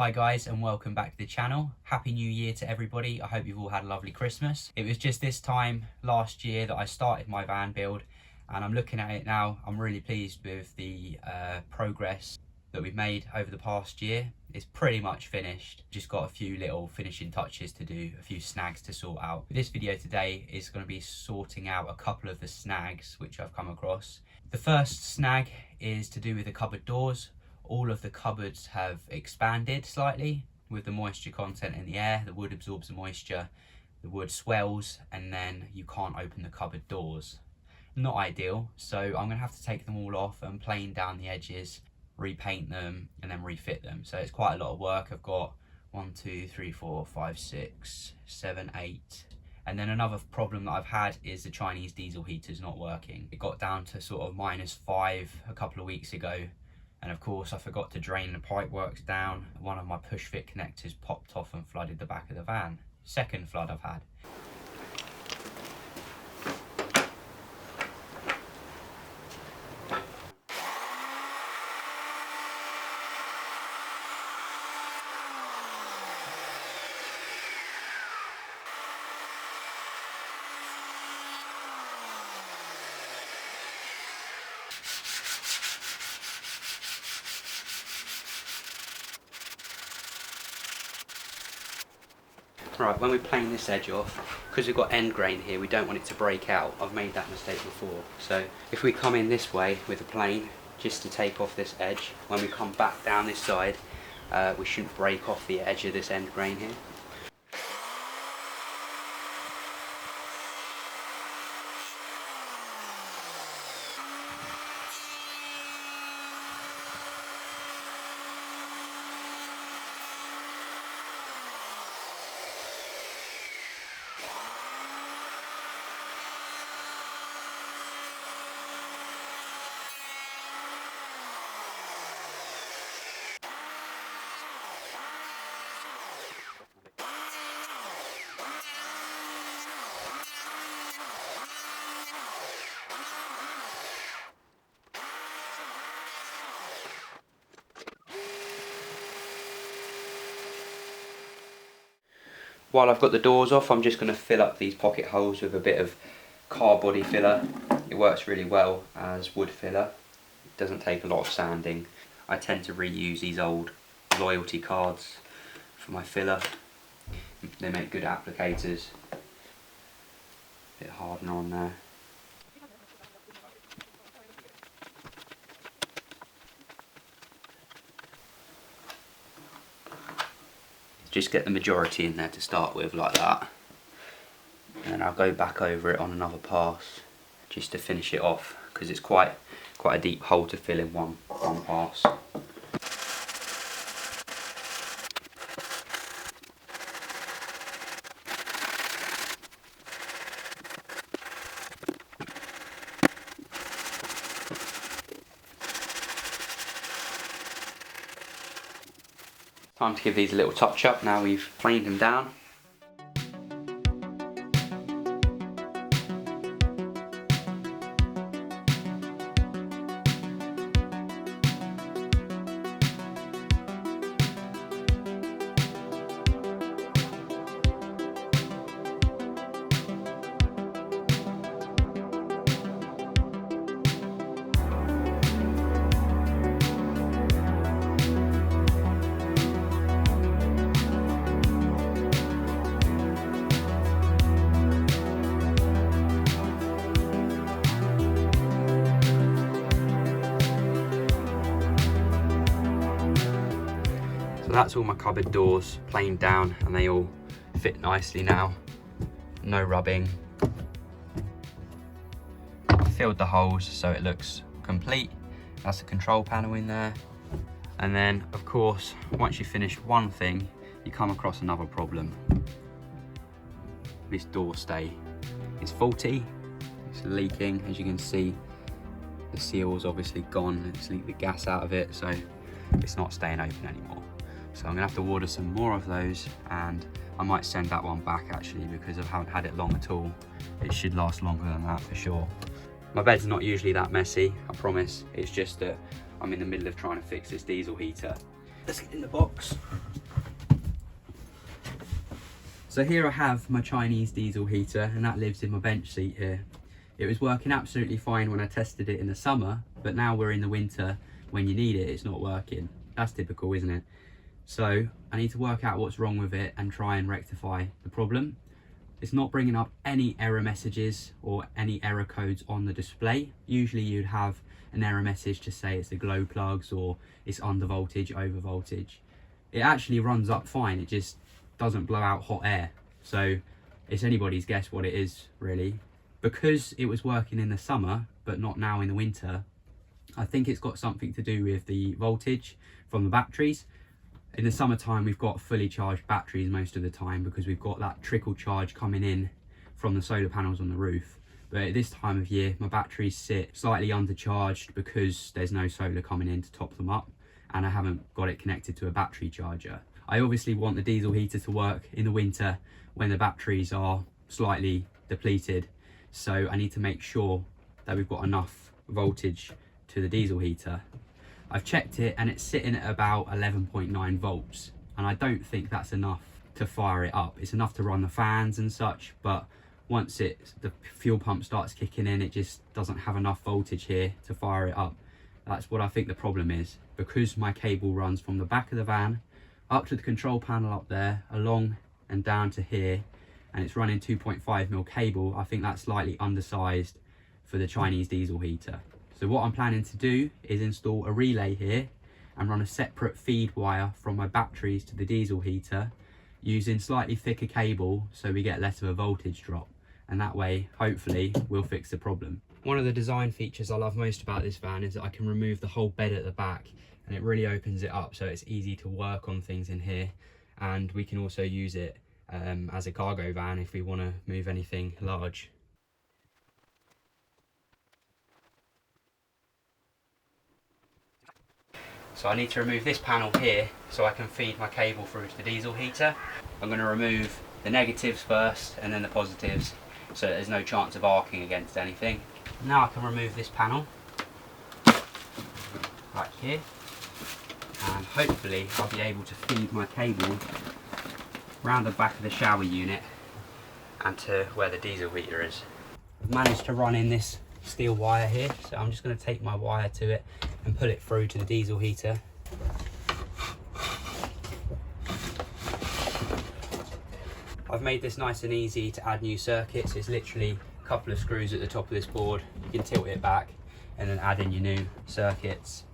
Hi guys, and welcome back to the channel. Happy New Year to everybody. I hope you've all had a lovely Christmas. It was just this time last year that I started my van build, and I'm looking at it now. I'm really pleased with the progress that we've made over the past year. It's pretty much finished. Just got a few little finishing touches to do, a few snags to sort out. This video today is going to be sorting out a couple of the snags which I've come across. The first snag is to do with the cupboard doors. All of the cupboards have expanded slightly with the moisture content in the air. The wood absorbs the moisture, the wood swells, and then you can't open the cupboard doors. Not ideal, so I'm gonna have to take them all off and plane down the edges, repaint them, and then refit them. So it's quite a lot of work. I've got 1, 2, 3, 4, 5, 6, 7, 8. And then another problem that I've had is the Chinese diesel heater's not working. It got down to sort of -5 a couple of weeks ago. And of course I forgot to drain the pipe works down. One of my push fit connectors popped off and flooded the back of the van. Second flood I've had. Right, when we plane this edge off, because we've got end grain here, we don't want it to break out. I've made that mistake before. So if we come in this way with a plane, just to take off this edge, when we come back down this side, we shouldn't break off the edge of this end grain here. While I've got the doors off, I'm just going to fill up these pocket holes with a bit of car body filler. It works really well as wood filler. It doesn't take a lot of sanding. I tend to reuse these old loyalty cards for my filler. They make good applicators. Bit hardener on there. Just get the majority in there to start with, like that, and then I'll go back over it on another pass just to finish it off, because it's quite a deep hole to fill in one pass. Time to give these a little touch up now we've planed them down. So that's all my cupboard doors planed down, and they all fit nicely now. No rubbing. Filled the holes so it looks complete. That's the control panel in there. And then of course, once you finish one thing, you come across another problem. This door stay is faulty. It's leaking, as you can see. The seal's obviously gone. It's leaked the gas out of it, so it's not staying open anymore. So I'm gonna have to order some more of those, and I might send that one back actually, because I haven't had it long at all. It should last longer than that for sure. My bed's not usually that messy, I promise. It's just that I'm in the middle of trying to fix this diesel heater. Let's get in the box. So here I have my Chinese diesel heater, and that lives in my bench seat here. It was working absolutely fine when I tested it in the summer, but now we're in the winter, when you need it, it's not working. That's typical, isn't it? So I need to work out what's wrong with it and try and rectify the problem. It's not bringing up any error messages or any error codes on the display. Usually you'd have an error message to say it's the glow plugs or it's under voltage, over voltage. It actually runs up fine, it just doesn't blow out hot air. So it's anybody's guess what it is, really. Because it was working in the summer but not now in the winter, I think it's got something to do with the voltage from the batteries. In the summertime we've got fully charged batteries most of the time because we've got that trickle charge coming in from the solar panels on the roof. But at this time of year my batteries sit slightly undercharged because there's no solar coming in to top them up, and I haven't got it connected to a battery charger. I obviously want the diesel heater to work in the winter when the batteries are slightly depleted, so I need to make sure that we've got enough voltage to the diesel heater. I've checked it and it's sitting at about 11.9 volts, and I don't think that's enough to fire it up. It's enough to run the fans and such, but once the fuel pump starts kicking in, it just doesn't have enough voltage here to fire it up. That's what I think the problem is, because my cable runs from the back of the van up to the control panel up there, along and down to here, and it's running 2.5mm cable. I think that's slightly undersized for the Chinese diesel heater. So what I'm planning to do is install a relay here and run a separate feed wire from my batteries to the diesel heater using slightly thicker cable so we get less of a voltage drop, and that way hopefully we'll fix the problem. One of the design features I love most about this van is that I can remove the whole bed at the back, and it really opens it up so it's easy to work on things in here, and we can also use it as a cargo van if we want to move anything large. So I need to remove this panel here so I can feed my cable through to the diesel heater. I'm going to remove the negatives first and then the positives so that there's no chance of arcing against anything. Now I can remove this panel right here, and hopefully I'll be able to feed my cable round the back of the shower unit and to where the diesel heater is. I've managed to run in this steel wire here, so I'm just going to take my wire to it and pull it through to the diesel heater. I've made this nice and easy to add new circuits. It's literally a couple of screws at the top of this board. You can tilt it back and then add in your new circuits.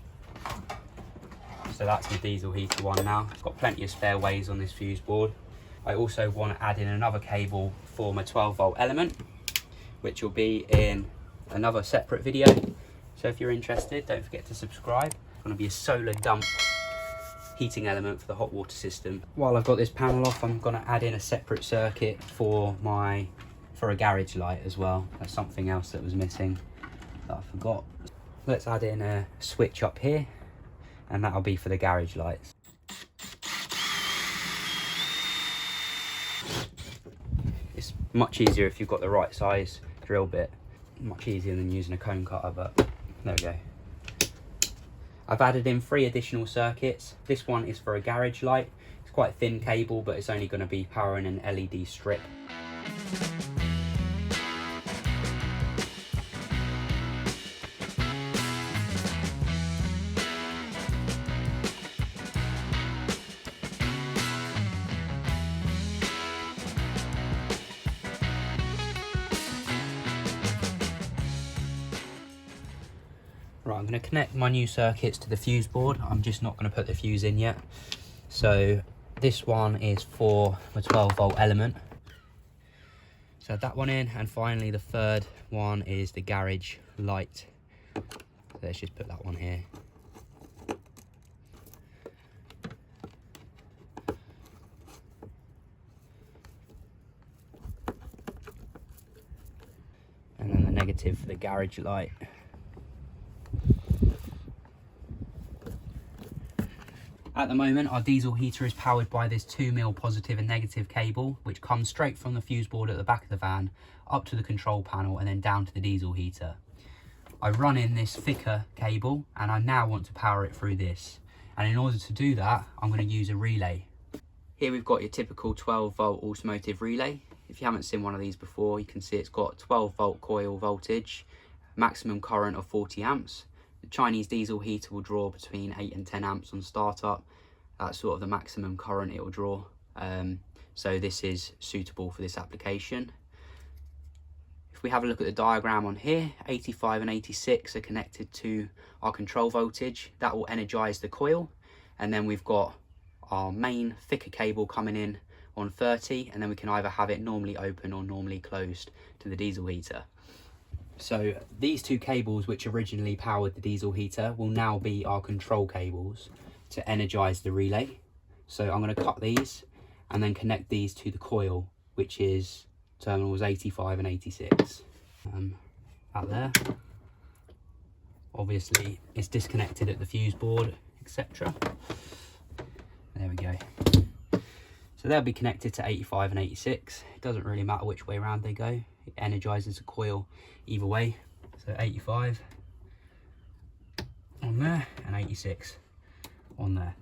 So that's the diesel heater one now. I've got plenty of spare ways on this fuse board. I also want to add in another cable for my 12-volt element, which will be in another separate video. So if you're interested, don't forget to subscribe. It's going to be a solar dump heating element for the hot water system. While I've got this panel off, I'm going to add in a separate circuit for a garage light as well. That's something else that was missing that I forgot. Let's add in a switch up here, and that'll be for the garage lights. It's much easier if you've got the right size drill bit. Much easier than using a cone cutter, but there we go. I've added in 3 additional circuits. This one is for a garage light. It's quite thin cable, but it's only going to be powering an LED strip. Right, I'm going to connect my new circuits to the fuse board. I'm just not going to put the fuse in yet. So this one is for my 12-volt element. So add that one in, and finally the third one is the garage light. So let's just put that one here. And then the negative for the garage light. At the moment, our diesel heater is powered by this 2mm positive and negative cable, which comes straight from the fuse board at the back of the van, up to the control panel and then down to the diesel heater. I run in this thicker cable, and I now want to power it through this. And in order to do that, I'm going to use a relay. Here we've got your typical 12-volt automotive relay. If you haven't seen one of these before, you can see it's got 12-volt coil voltage, maximum current of 40 amps. The Chinese diesel heater will draw between 8 and 10 amps on startup. That's sort of the maximum current it will draw. So this is suitable for this application. If we have a look at the diagram on here, 85 and 86 are connected to our control voltage. That will energize the coil. And then we've got our main thicker cable coming in on 30, and then we can either have it normally open or normally closed to the diesel heater. So these two cables, which originally powered the diesel heater, will now be our control cables to energize the relay. So I'm going to cut these and then connect these to the coil, which is terminals 85 and 86. Out there. Obviously it's disconnected at the fuse board, etc. There we go. So they'll be connected to 85 and 86. It doesn't really matter which way around they go. It energizes the coil either way. So 85 on there and 86 on there.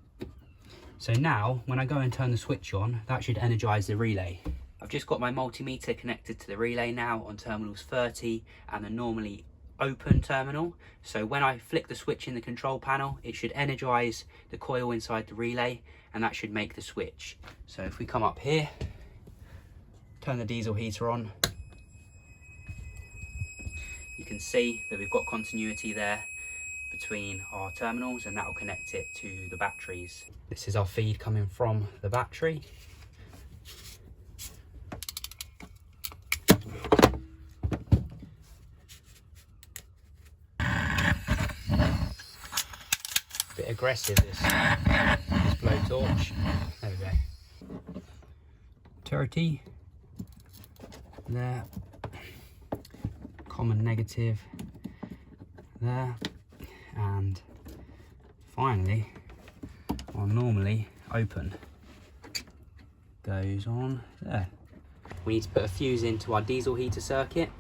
So now when I go and turn the switch on, that should energize the relay. I've just got my multimeter connected to the relay now on terminals 30 and the normally open terminal. So when I flick the switch in the control panel, it should energize the coil inside the relay, and that should make the switch. So if we come up here, turn the diesel heater on, you can see that we've got continuity there between our terminals, and that will connect it to the batteries. This is our feed coming from the battery. Bit aggressive, this blowtorch. There we go. 30 there, common negative there, and finally our normally open goes on there. We need to put a fuse into our diesel heater circuit,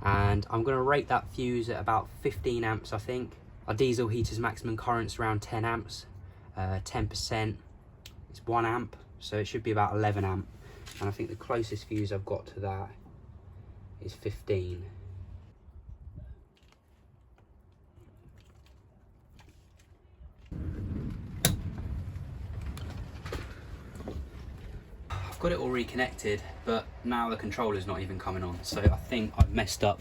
and I'm going to rate that fuse at about 15 amps, I think. Our diesel heater's maximum current's around 10 amps. 10% is 1 amp, so it should be about 11 amp. And I think the closest fuse I've got to that is 15. I've got it all reconnected, but now the controller's not even coming on. So I think I've messed up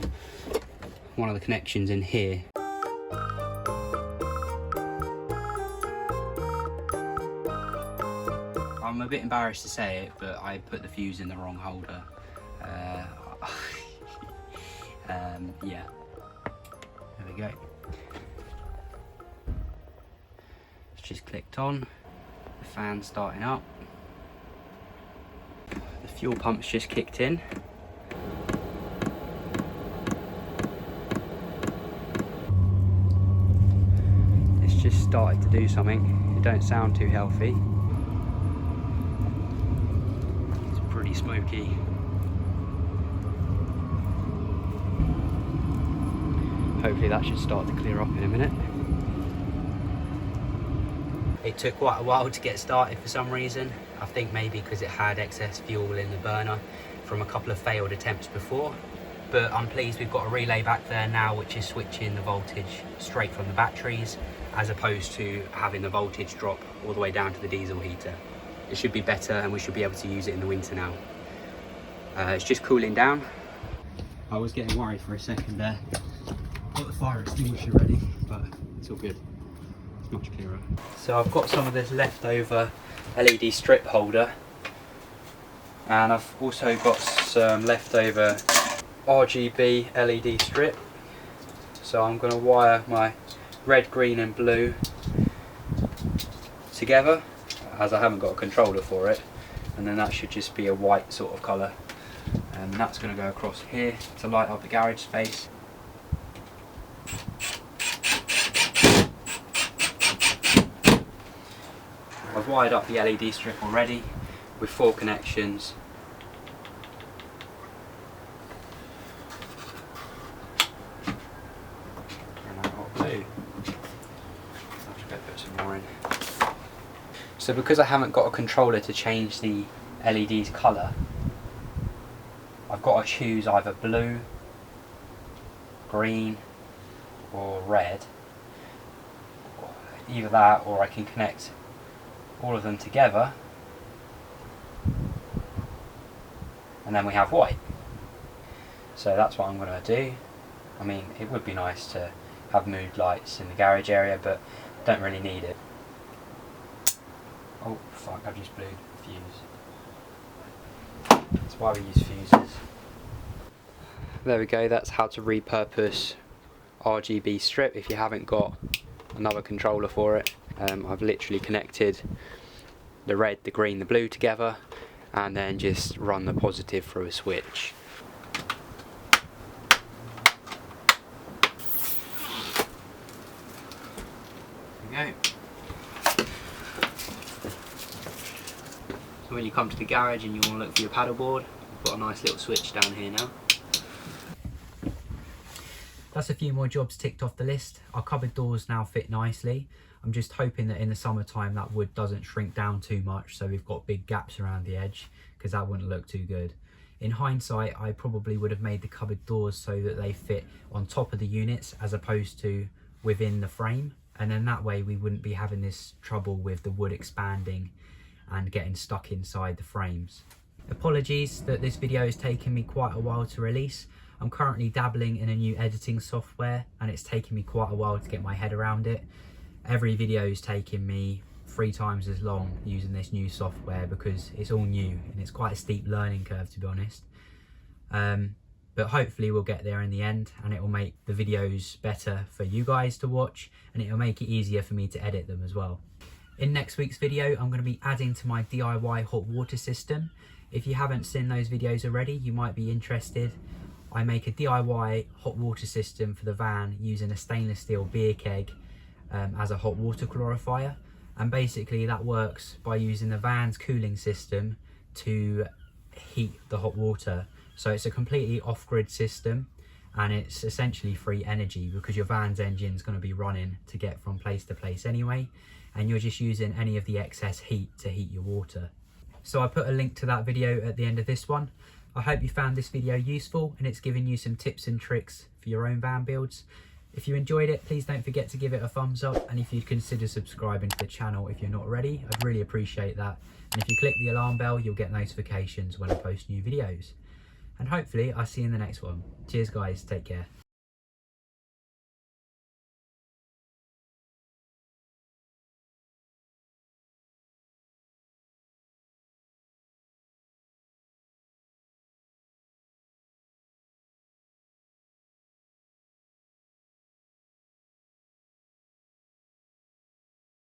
one of the connections in here. I'm a bit embarrassed to say it, but I put the fuse in the wrong holder. Yeah, there we go. It's just clicked on, the fan's starting up, the fuel pump's just kicked in. It's just started to do something. It don't sound too healthy. Pretty smoky. Hopefully that should start to clear up in a minute. It took quite a while to get started for some reason. I think maybe because it had excess fuel in the burner from a couple of failed attempts before. But I'm pleased we've got a relay back there now which is switching the voltage straight from the batteries, as opposed to having the voltage drop all the way down to the diesel heater. It should be better, and we should be able to use it in the winter now. It's just cooling down. I was getting worried for a second there. Got the fire extinguisher ready, but it's all good. It's much clearer. So I've got some of this leftover LED strip holder, and I've also got some leftover RGB LED strip. So I'm going to wire my red, green and blue together, as I haven't got a controller for it, and then that should just be a white sort of colour, and that's going to go across here to light up the garage space. I've wired up the LED strip already with 4 connections. And I've got blue. I'll just go put some more in. So because I haven't got a controller to change the LED's colour, I've got to choose either blue, green or red. Either that, or I can connect all of them together and then we have white. So that's what I'm going to do. I mean, it would be nice to have mood lights in the garage area, but don't really need it. Oh fuck, I've just blew the fuse. That's why we use fuses. There we go, that's how to repurpose RGB strip if you haven't got another controller for it. I've literally connected the red, the green, the blue together and then just run the positive through a switch. There we go. So when you come to the garage and you want to look for your paddleboard, you've got a nice little switch down here now. That's a few more jobs ticked off the list. Our cupboard doors now fit nicely. I'm just hoping that in the summertime that wood doesn't shrink down too much, so we've got big gaps around the edge, because that wouldn't look too good. In hindsight, I probably would have made the cupboard doors so that they fit on top of the units as opposed to within the frame, and then that way we wouldn't be having this trouble with the wood expanding and getting stuck inside the frames. Apologies that this video has taken me quite a while to release. I'm currently dabbling in a new editing software and it's taken me quite a while to get my head around it. Every video is taking me 3 times as long using this new software because it's all new and it's quite a steep learning curve, to be honest. But hopefully we'll get there in the end and it will make the videos better for you guys to watch, and it will make it easier for me to edit them as well. In next week's video, I'm going to be adding to my DIY hot water system. If you haven't seen those videos already, you might be interested. I make a DIY hot water system for the van using a stainless steel beer keg as a hot water clarifier, and basically that works by using the van's cooling system to heat the hot water. So it's a completely off-grid system and it's essentially free energy because your van's engine is going to be running to get from place to place anyway, and you're just using any of the excess heat to heat your water. So I put a link to that video at the end of this one. I hope you found this video useful and it's given you some tips and tricks for your own van builds. If you enjoyed it, please don't forget to give it a thumbs up, and if you'd consider subscribing to the channel if you're not already, I'd really appreciate that. And if you click the alarm bell, you'll get notifications when I post new videos. And hopefully I'll see you in the next one. Cheers guys, take care.